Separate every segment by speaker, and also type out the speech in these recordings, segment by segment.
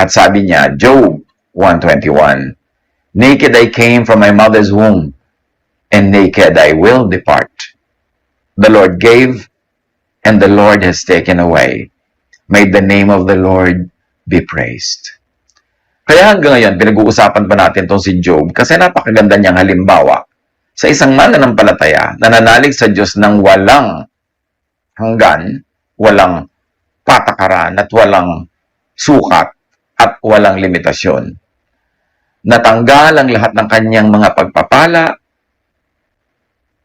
Speaker 1: At sabi niya, Job 1:21, naked I came from my mother's womb, and naked I will depart. The Lord gave, and the Lord has taken away. May the name of the Lord be praised. Kaya hanggang ngayon, pinag-uusapan pa natin itong si Job kasi napakaganda niyang halimbawa sa isang mananampalataya na nanalig sa Diyos ng walang hanggan, walang patakaran at walang sukat at walang limitasyon. Natanggal ang lahat ng kanyang mga pagpapala,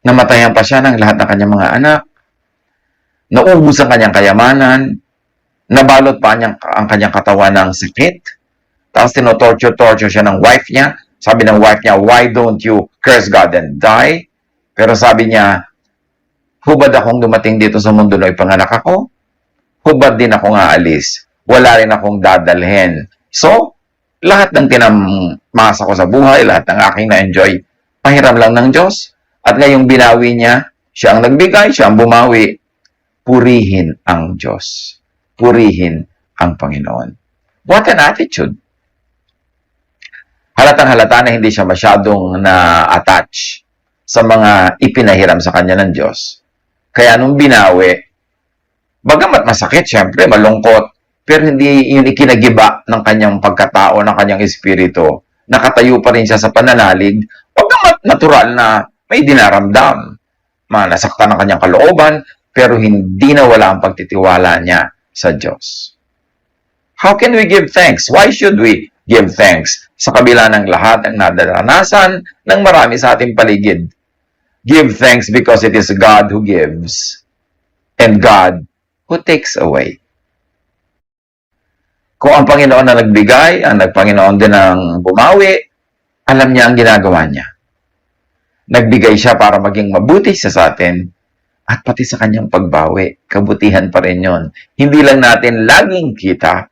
Speaker 1: namatayan pa siya ng lahat ng kanyang mga anak, naubos ang kanyang kayamanan, nabalot pa ang kanyang katawan ng sakit, tapos tinotorture siya ng wife niya. Sabi ng wife niya, why don't you curse God and die? Pero sabi niya, hubad akong dumating dito sa mundo na ipanganak ako? Hubad din akong aalis. Wala rin akong dadalhin. So, lahat ng tinamasa ko sa buhay, lahat ng aking na-enjoy, pahiram lang ng Diyos. At ngayong binawi niya, siya ang nagbigay, siya ang bumawi. Purihin ang Diyos. Purihin ang Panginoon. What an attitude! Halatang-halata na hindi siya masyadong na-attach sa mga ipinahiram sa kanya ng Diyos. Kaya nung binawi, bagamat masakit, syempre, malungkot, pero hindi yun ikinagiba ng kanyang pagkatao, ng kanyang espiritu. Nakatayo pa rin siya sa pananalig, bagamat natural na may dinaramdam. Nasaktan ang kanyang kalooban, pero hindi nawala ang pagtitiwala niya sa Diyos. How can we give thanks? Why should we give thanks sa kabila ng lahat ng nadaranasan ng marami sa ating paligid? Give thanks because it is God who gives and God who takes away. Kung ang Panginoon na nagbigay, ang Panginoon din ang bumawi, alam niya ang ginagawa niya. Nagbigay siya para maging mabuti siya sa atin at pati sa kanyang pagbawi. Kabutihan pa rin yun. Hindi lang natin laging kita,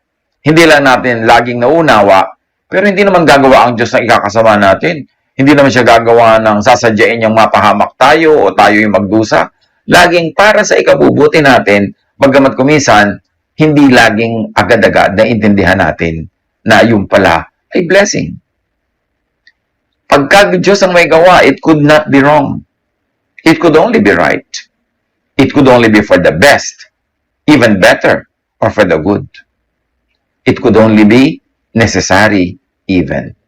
Speaker 1: hindi lang natin laging naunawa, pero hindi naman gagawa ang Diyos na ikakasama natin. Hindi naman siya gagawa ng sasadyain niyang mapahamak tayo o tayo yung magdusa. Laging para sa ikabubuti natin, bagamat kumisan, hindi laging agad-agad na intindihan natin na yung pala ay blessing. Pagka Diyos ang may gawa, it could not be wrong. It could only be right. It could only be for the best, even better, or for the good. It could only be necessary even.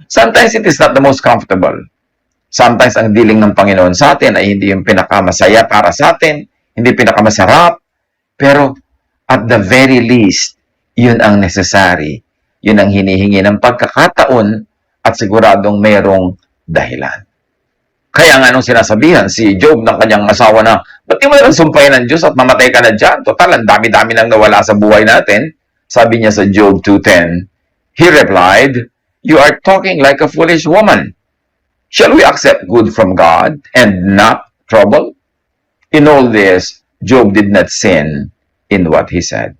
Speaker 1: Sometimes it is not the most comfortable. Sometimes ang dealing ng Panginoon sa atin ay hindi yung pinakamasaya para sa atin, hindi pinakamasarap, pero at the very least, yun ang necessary. Yun ang hinihingi ng pagkakataon at siguradong mayroong dahilan. Kaya nga nung sinasabihan si Job ng kanyang asawa na, ba't di mo nalang sumpahin ng Diyos at mamatay ka na dyan? Total, ang dami-dami nang nawala sa buhay natin. Sabi niya sa Job 2:10, he replied, you are talking like a foolish woman. Shall we accept good from God and not trouble? In all this, Job did not sin in what he said.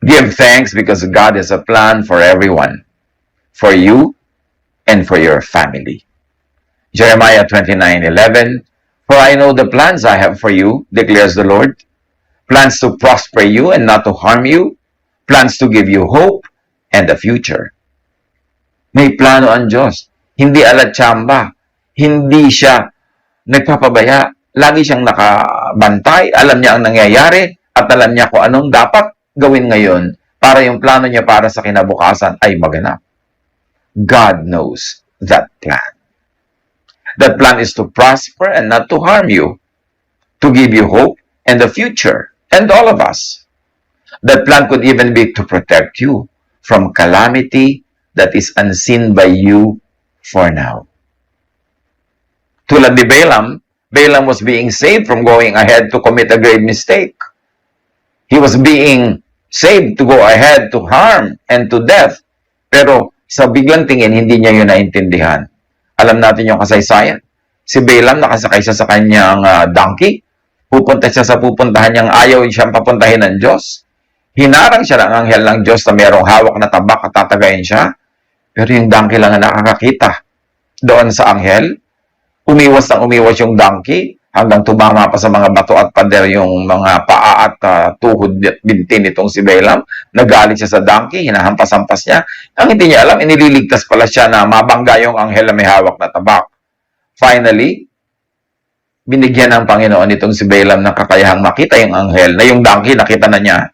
Speaker 1: Give thanks because God has a plan for everyone, for you and for your family. Jeremiah 29:11, for I know the plans I have for you, declares the Lord, plans to prosper you and not to harm you, plans to give you hope and a future. May plano ang Diyos. Hindi alatsamba. Hindi siya nagpapabaya. Lagi siyang nakabantay. Alam niya ang nangyayari at alam niya kung anong dapat gawin ngayon para yung plano niya para sa kinabukasan ay maganap. God knows that plan. That plan is to prosper and not to harm you, to give you hope and a future, and all of us. That plan could even be to protect you from calamity that is unseen by you for now. Tulad ni Balaam, Balaam was being saved from going ahead to commit a grave mistake. He was being saved to go ahead to harm and to death. Pero sa biglang tingin, hindi niya yun naintindihan. Alam natin yung kasaysayan. Si Balaam nakasakay siya sa kanyang donkey. Pupunta siya sa pupuntahan niyang ayaw siyang papuntahin ng Diyos. Hinarang siya ng anghel ng Diyos na mayroong hawak na tabak at tatagayin siya. Pero yung donkey lang ang nakakakita doon sa anghel. Umiwas yung donkey hanggang tumama pa sa mga bato at pader yung mga paa at tuhod at binti nitong si Balaam. Nagalit siya sa donkey, hinahampas-hampas niya. Ang hindi niya alam, inililigtas pala siya na mabangga yung anghel na may hawak na tabak. Finally, binigyan ng Panginoon itong si Balaam ng kakayahang makita yung anghel, na yung donkey, nakita na niya.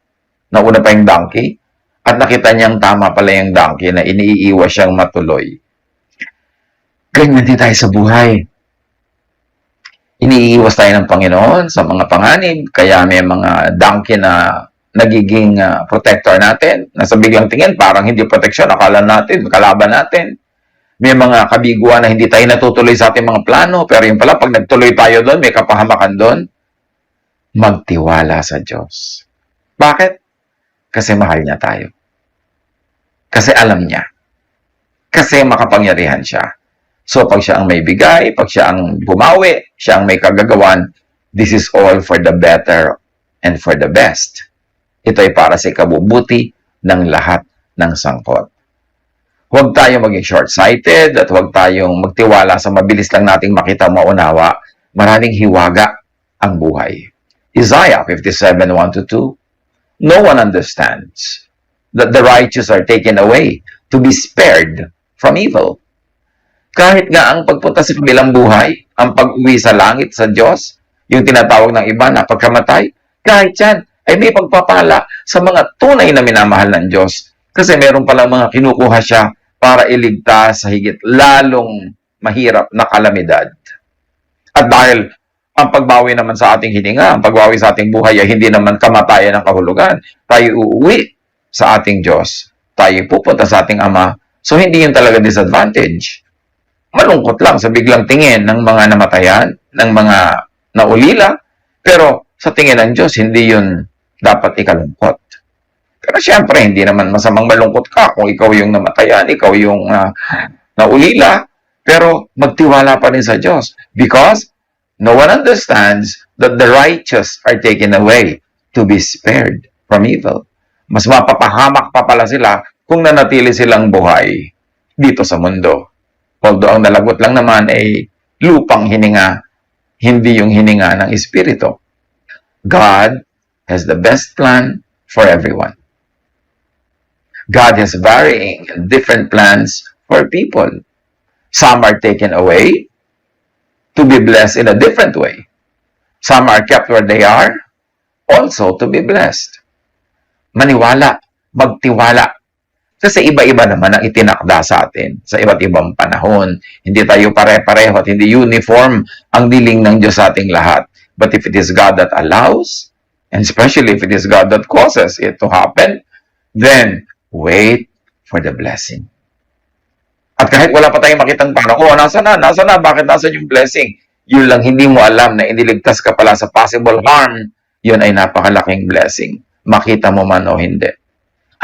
Speaker 1: Nauna pa yung donkey. At nakita niyang tama pala yung donkey na iniiiwas siyang matuloy. Ganyan din tayo sa buhay. Iniiwas tayo ng Panginoon sa mga panganib, kaya may mga donkey na nagiging protector natin, na sa biglang tingin, parang hindi proteksyon, akala natin, kalaban natin. May mga kabiguan na hindi tayo natutuloy sa ating mga plano, pero yung pala, pag nagtuloy tayo doon, may kapahamakan doon, magtiwala sa Diyos. Bakit? Kasi mahal niya tayo. Kasi alam niya. Kasi makapangyarihan siya. So, pag siya ang may bigay, pag siya ang bumawi, siya ang may kagagawan, this is all for the better and for the best. Ito ay para sa ikabubuti ng lahat ng sangkot. Huwag tayong maging short-sighted at huwag tayong magtiwala sa mabilis lang nating makita maunawa. Maraming hiwaga ang buhay. Isaiah 57:1-2. No one understands that the righteous are taken away to be spared from evil. Kahit nga ang pagpunta sa kabilang buhay, ang pag-uwi sa langit sa Diyos, yung tinatawag ng iba na pagkamatay, kahit yan ay may pagpapala sa mga tunay na minamahal ng Diyos. Kasi meron palang mga kinukuha siya para iligtas sa higit lalong mahirap na kalamidad. At dahil ang pagbawi naman sa ating hininga, ang pagbawi sa ating buhay ay hindi naman kamatayan ng kahulugan, tayo uuwi sa ating Diyos. Tayo pupunta sa ating Ama. So hindi yun talaga disadvantage. Malungkot lang sa biglang tingin ng mga namatayan, ng mga naulila, pero sa tingin ng Diyos, hindi yun dapat ikalungkot. Pero siyempre, hindi naman masamang malungkot ka kung ikaw yung namatayan, ikaw yung naulila, pero magtiwala pa rin sa Diyos. Because no one understands that the righteous are taken away to be spared from evil. Mas mapapahamak pa pala sila kung nanatili silang buhay dito sa mundo. Although ang nalagot lang naman ay lupang hininga, hindi yung hininga ng Espiritu. God has the best plan for everyone. God has varying and different plans for people. Some are taken away to be blessed in a different way. Some are kept where they are, also to be blessed. Maniwala, magtiwala. Kasi iba-iba naman ang itinakda sa atin sa iba't ibang panahon. Hindi tayo pare-pareho at hindi uniform ang diling ng Diyos sa ating lahat. But if it is God that allows, and especially if it is God that causes it to happen, then wait for the blessing. At kahit wala pa tayong makitang parang, nasa na, bakit nasa yung blessing? Yun lang hindi mo alam na iniligtas ka pala sa possible harm, yun ay napakalaking blessing. Makita mo man o hindi.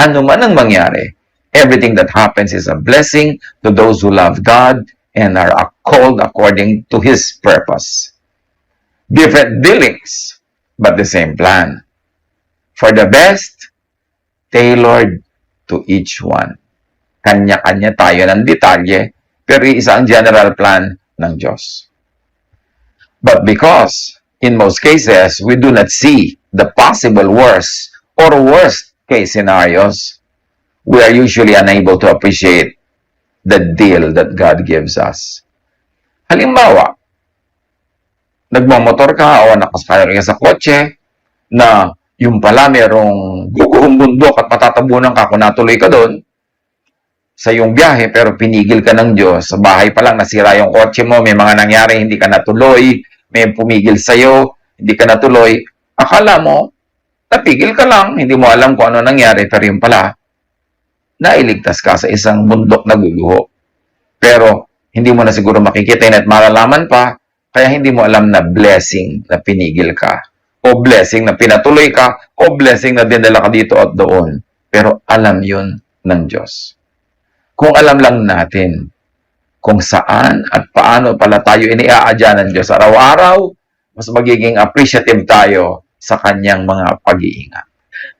Speaker 1: Ano man ang mangyari, everything that happens is a blessing to those who love God and are called according to His purpose. Different dealings, but the same plan. For the best, tailored to each one. Kanya-kanya tayo ng detalye, pero isa ang general plan ng Diyos. But because, in most cases, we do not see the possible worst or worst case scenarios, we are usually unable to appreciate the deal that God gives us. Halimbawa, nagmamotor ka o nakasakay ka sa kotse na yung pala merong guguhong bundok at matatabunan ka kung natuloy ka doon sa iyong biyahe, pero pinigil ka ng Diyos. Sa bahay pa lang, nasira yung kotse mo, may mga nangyari, hindi ka natuloy, may pumigil sa'yo, hindi ka natuloy. Akala mo, napigil ka lang, hindi mo alam kung ano nangyari, pero yung pala, nailigtas ka sa isang bundok na guguho. Pero, hindi mo na siguro makikita yun at malalaman pa, kaya hindi mo alam na blessing na pinigil ka, o blessing na pinatuloy ka, o blessing na dinala ka dito at doon. Pero alam yun ng Diyos. Kung alam lang natin kung saan at paano pala tayo iniaadya ng Diyos araw-araw, mas magiging appreciative tayo sa kanyang mga pag-iingat.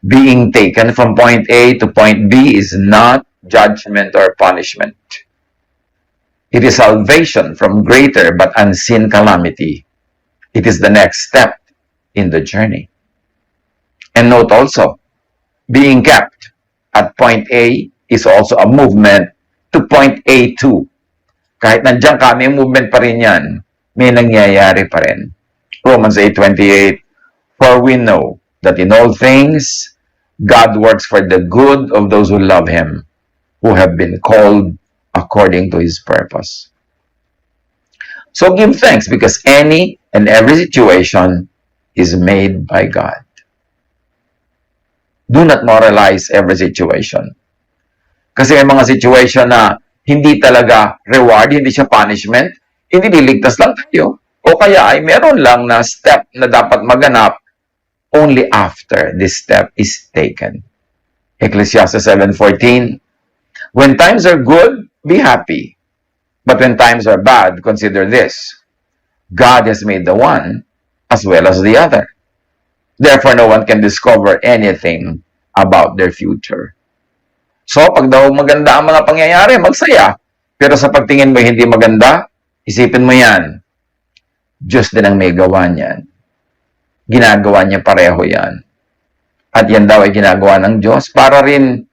Speaker 1: Being taken from point A to point B is not judgment or punishment. It is salvation from greater but unseen calamity. It is the next step in the journey. And note also, being kept at point A is also a movement to point A2. Kahit nandiyan ka, may movement pa rin yan. May nangyayari pa rin. Romans 8:28, for we know that in all things, God works for the good of those who love Him, who have been called according to His purpose. So give thanks because any and every situation is made by God. Do not moralize every situation. Kasi may mga situation na hindi talaga reward, hindi siya punishment, hindi liligtas lang tayo. O kaya ay meron lang na step na dapat maganap only after this step is taken. Ecclesiastes 7:14, when times are good, be happy. But when times are bad, consider this. God has made the one as well as the other. Therefore, no one can discover anything about their future. So, pag daw maganda ang mga pangyayari, magsaya. Pero sa pagtingin mo hindi maganda, isipin mo yan. Diyos din ang may gawa niyan. Ginagawa niya pareho yan. At yan daw ay ginagawa ng Diyos para rin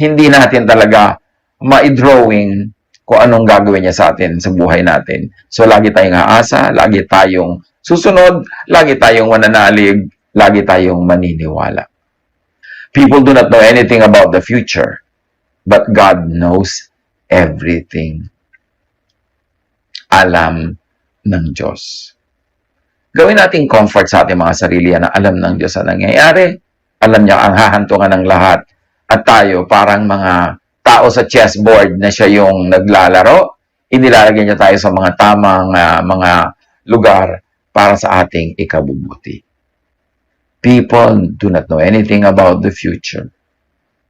Speaker 1: hindi natin talaga ma-drawing kung anong gagawin niya sa atin sa buhay natin. So, lagi tayong aasa, lagi tayong susunod, lagi tayong mananalig, lagi tayong maniniwala. People do not know anything about the future, but God knows everything. Alam ng Diyos. Gawin natin comfort sa ating mga sarili na alam ng Diyos ang nangyayari. Alam niya ang hahantungan ng lahat. At tayo, parang mga tao sa chessboard na siya yung naglalaro, inilalagay niya tayo sa mga tamang mga lugar para sa ating ikabubuti. People do not know anything about the future,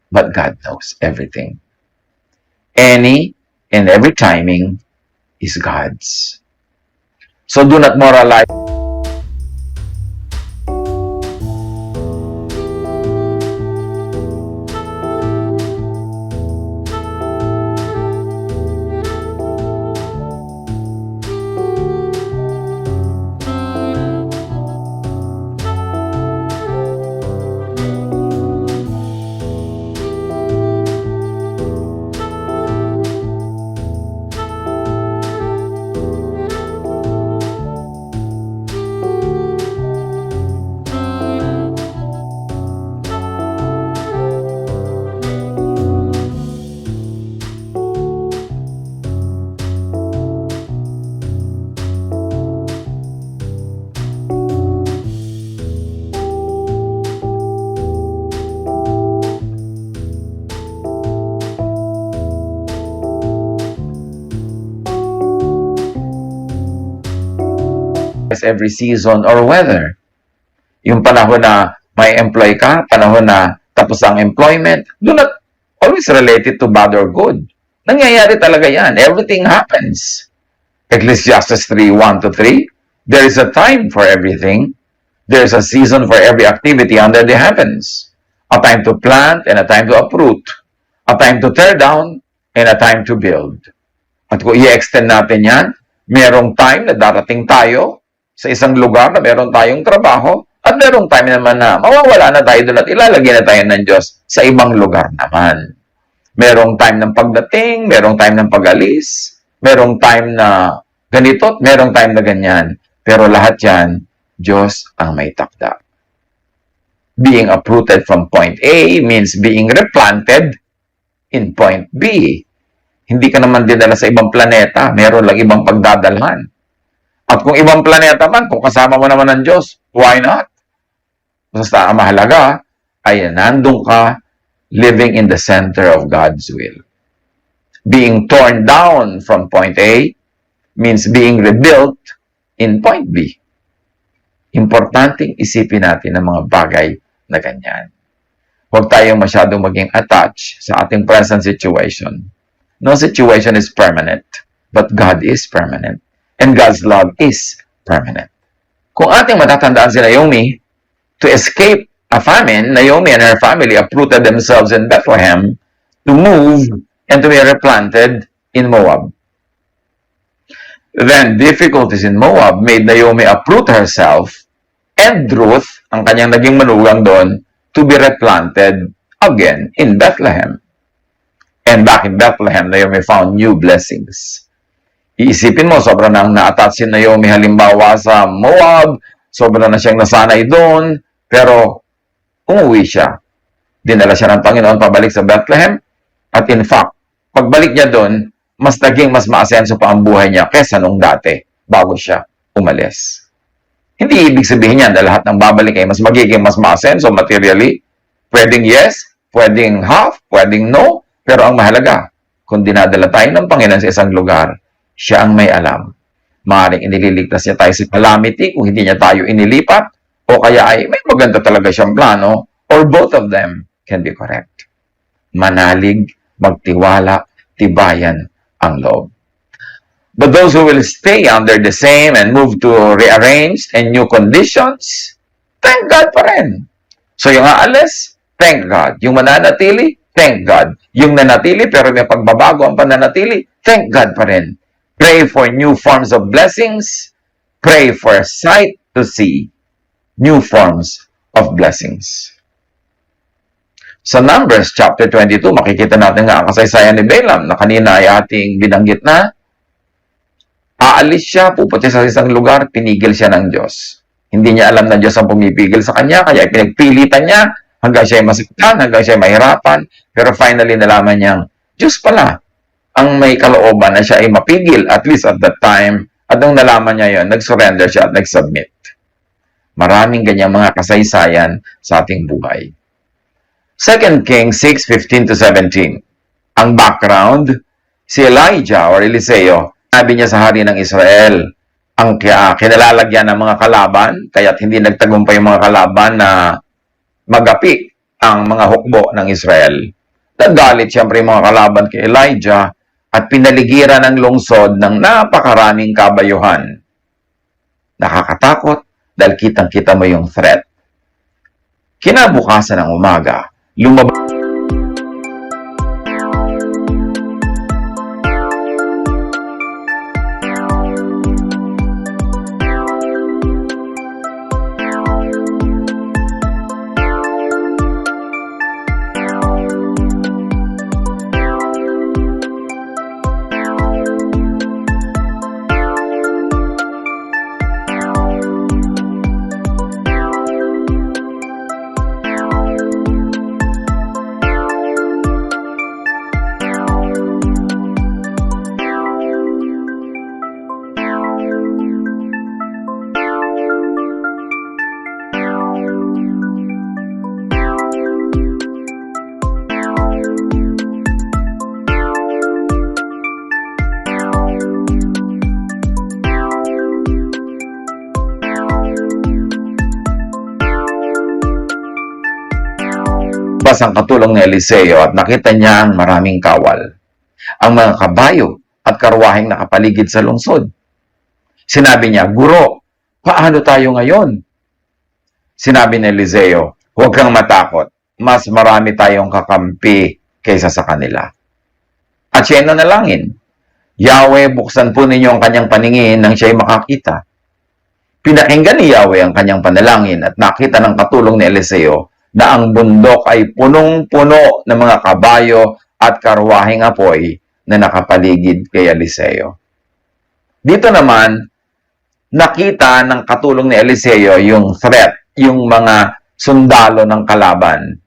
Speaker 1: but God knows everything. Any and every timing is God's. So do not moralize. Every season or weather. Yung panahon na may employ ka, panahon na tapos ang employment, do not always relate it to bad or good. Nangyayari talaga yan. Everything happens. Ecclesiastes 3:1-3, there is a time for everything. There is a season for every activity under the heavens. A time to plant and a time to uproot. A time to tear down and a time to build. At kung i-extend natin yan, merong time na darating tayo sa isang lugar na meron tayong trabaho at merong time naman na mawawala na tayo doon at ilalagay na tayo ng Diyos sa ibang lugar naman. Merong time ng pagdating, merong time ng pag-alis, merong time na ganito, merong time na ganyan. Pero lahat yan, Diyos ang may takda. Being uprooted from point A means being replanted in point B. Hindi ka naman dinala sa ibang planeta, meron lang ibang pagdadalhan. At kung ibang planeta man, kung kasama mo naman ng Diyos, why not? Basta ang mahalaga ay nandun ka living in the center of God's will. Being torn down from point A means being rebuilt in point B. Importanteng isipin natin ang mga bagay na ganyan. Huwag tayong masyadong maging attached sa ating present situation. No situation is permanent, but God is permanent. And God's love is permanent. Kung ating matatandaan si Naomi, to escape a famine, Naomi and her family uprooted themselves in Bethlehem to move and to be replanted in Moab. Then difficulties in Moab made Naomi uproot herself and Ruth, ang kanyang naging manugang doon, to be replanted again in Bethlehem. And back in Bethlehem, Naomi found new blessings. Iisipin mo, sobrang nang na-attach si Naomi halimbawa sa Moab, sobrang na siyang nasanay doon, pero umuwi siya. Dinala siya ng Panginoon pabalik sa Bethlehem, at in fact, pagbalik niya doon, mas maasenso pa ang buhay niya kesa nung dati, bago siya umalis. Hindi ibig sabihin yan na lahat ng babalik ay mas maasenso materially. Pwedeng yes, pwedeng half, pwedeng no, pero ang mahalaga, kung dinadala tayo ng Panginoon sa isang lugar, siya ang may alam. Maaaring inililigtas niya tayo sa calamity kung hindi niya tayo inilipat, o kaya ay may maganda talaga siyang plano, or both of them can be correct. Manalig, magtiwala, tibayan ang loob. But those who will stay under the same and move to rearranged and new conditions, thank God pa rin. So yung aalis, thank God. Yung mananatili, thank God. Yung nanatili pero may pagbabago ang pananatili, thank God pa rin. Pray for new forms of blessings. Pray for sight to see new forms of blessings. Sa Numbers chapter 22, makikita natin nga ang kasaysayan ni Balaam na kanina ay ating binanggit na aalis siya, pupunta sa isang lugar, pinigil siya ng Diyos. Hindi niya alam na Diyos ang pumipigil sa kanya, kaya pinagpilitan niya hanggang siya ay masaktan, hanggang siya ay mahirapan, pero finally nalaman niyang Diyos pala ang may kalooban na siya ay mapigil, at least at that time, at nung nalaman niya yon, nag-surrender siya at nag-submit. Maraming ganyang mga kasaysayan sa ating buhay. 2 Kings 6:15-17. Ang background, si Elijah or Eliseo, sabi niya sa hari ng Israel, ang kinalalagyan ng mga kalaban, kaya't hindi nagtagumpay yung mga kalaban na magapi ang mga hukbo ng Israel. Nagalit siyempre yung mga kalaban kay Elijah at pinaligiran ng lungsod ng napakaraming kabayuhan. Nakakatakot dahil kitang-kita mo yung threat. Kinabukasan ng umaga, lumabas ang katulong ni Eliseo at nakita niya ang maraming kawal, ang mga kabayo at karwaheng nakapaligid sa lungsod. Sinabi niya, Guro, paano tayo ngayon? Sinabi ni Eliseo, huwag kang matakot, mas marami tayong kakampi kaysa sa kanila. At siya ay nanalangin, Yahweh, buksan po ninyo ang kanyang paningin nang siya'y makakita. Pinakinggan ni Yahweh ang kanyang panalangin at nakita ng katulong ni Eliseo na ang bundok ay punong-puno ng mga kabayo at karwaheng apoy na nakapaligid kay Eliseo. Dito naman, nakita ng katulong ni Eliseo yung threat, yung mga sundalo ng kalaban.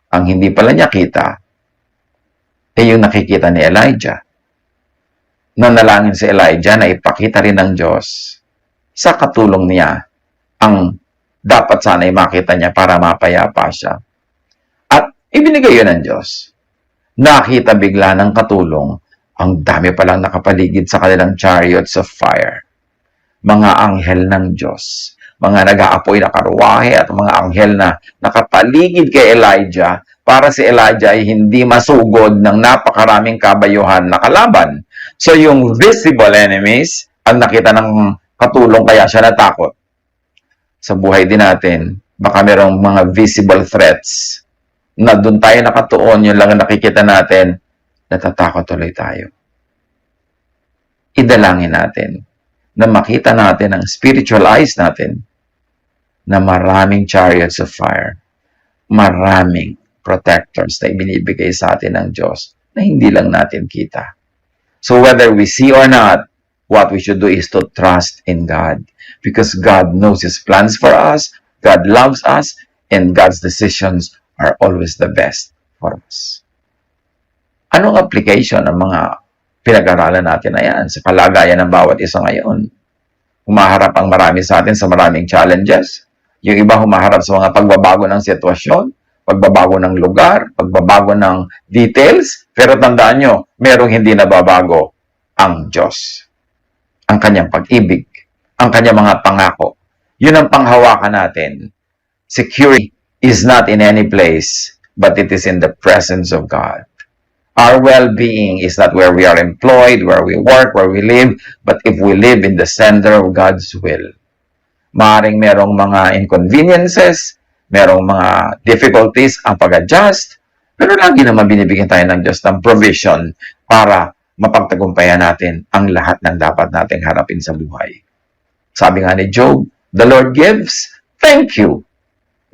Speaker 1: Ang hindi pala niya kita, ay yung nakikita ni Elijah. Nanalangin si Elijah na ipakita rin ng Diyos sa katulong niya ang dapat sana'y makita niya para mapayapa siya. At ibinigay yun ng Diyos. Nakita bigla ng katulong, ang dami palang nakapaligid sa kanilang chariots of fire. Mga anghel ng Diyos, mga nag-aapoy na karwahe at mga anghel na nakapaligid kay Elijah para si Elijah ay hindi masugod ng napakaraming kabayuhan na kalaban. So yung visible enemies, ang nakita ng katulong kaya siya natakot. Sa buhay din natin, baka merong mga visible threats na doon tayo nakatuon, yun lang ang nakikita natin, natatakot tuloy tayo. idalangin natin na makita natin ang spiritual eyes natin na maraming chariots of fire, maraming protectors na ibinibigay sa atin ng Diyos na hindi lang natin kita. So whether we see or not, what we should do is to trust in God because God knows His plans for us, God loves us, and God's decisions are always the best for us. Anong application ng mga pinag-aralan natin na yan sa kalagayan ng bawat isa ngayon? Humaharap ang marami sa atin sa maraming challenges. Yung iba humaharap sa mga pagbabago ng sitwasyon, pagbabago ng lugar, pagbabago ng details. Pero tandaan nyo, merong hindi nababago, ang Diyos. Ang kanyang pag-ibig, ang kanyang mga pangako. Yun ang panghawakan natin. Security is not in any place, but it is in the presence of God. Our well-being is not where we are employed, where we work, where we live, but if we live in the center of God's will. Maaring merong mga inconveniences, merong mga difficulties ang pag-adjust, pero lagi naman binibigyan tayo ng Diyos ng provision para mapagtagumpayan natin ang lahat ng dapat nating harapin sa buhay. Sabi nga ni Job, the Lord gives, thank you.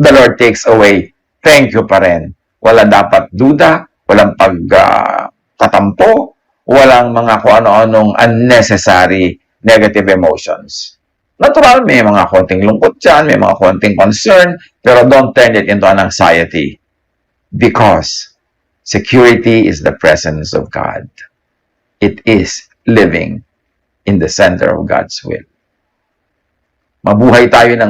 Speaker 1: The Lord takes away, thank you pa rin. Wala dapat duda, walang pagtatampo, walang mga kung ano-anong unnecessary negative emotions. Natural, may mga konting lungkot dyan, may mga konting concern, pero don't turn it into an anxiety. Because security is the presence of God. It is living in the center of God's will. Mabuhay tayo ng